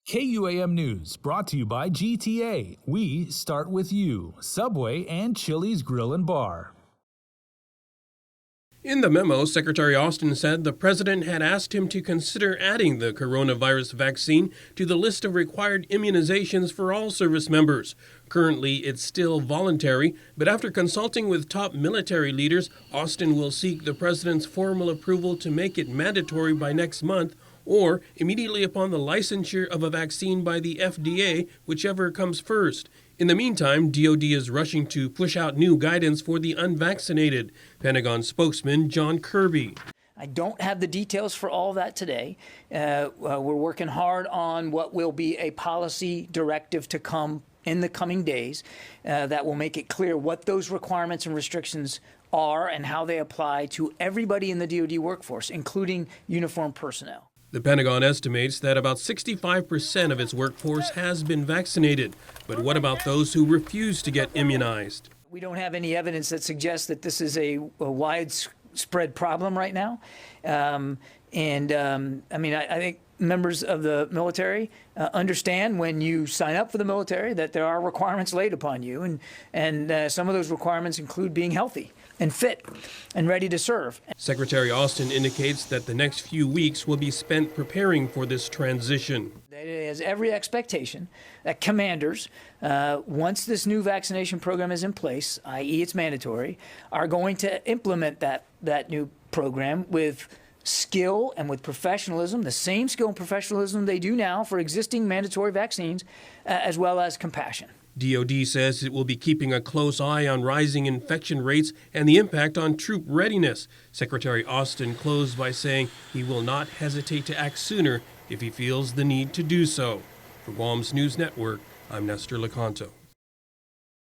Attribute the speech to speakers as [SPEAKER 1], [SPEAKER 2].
[SPEAKER 1] KUAM News, brought to you by GTA. We start with you, Subway and Chili's Grill and Bar.
[SPEAKER 2] In the memo, Secretary Austin said the president had asked him to consider adding the coronavirus vaccine to the list of required immunizations for all service members. Currently, it's still voluntary, but after consulting with top military leaders, Austin will seek the president's formal approval to make it mandatory by next month or immediately upon the licensure of a vaccine by the FDA, whichever comes first. In the meantime, DoD is rushing to push out new guidance for the unvaccinated. Pentagon spokesman John Kirby.
[SPEAKER 3] I don't have the details for all that today. We're working hard on what will be a policy directive to come in the coming days that will make it clear what those requirements and restrictions are and how they apply to everybody in the DoD workforce, including uniformed personnel.
[SPEAKER 2] The Pentagon estimates that about 65% of its workforce has been vaccinated. But what about those who refuse to get immunized?
[SPEAKER 3] We don't have any evidence that suggests that this is a widespread problem right now. I think members of the military understand when you sign up for the military that there are requirements laid upon you, and some of those requirements include being healthy and fit and ready to serve.
[SPEAKER 2] Secretary Austin indicates that the next few weeks will be spent preparing for this transition.
[SPEAKER 3] It has every expectation that commanders, once this new vaccination program is in place, i.e. it's mandatory, are going to implement that new program with skill and with professionalism, the same skill and professionalism they do now for existing mandatory vaccines, as well as compassion.
[SPEAKER 2] DoD says it will be keeping a close eye on rising infection rates and the impact on troop readiness. Secretary Austin closed by saying he will not hesitate to act sooner if he feels the need to do so. For Guam's News Network, I'm Nestor Lecanto.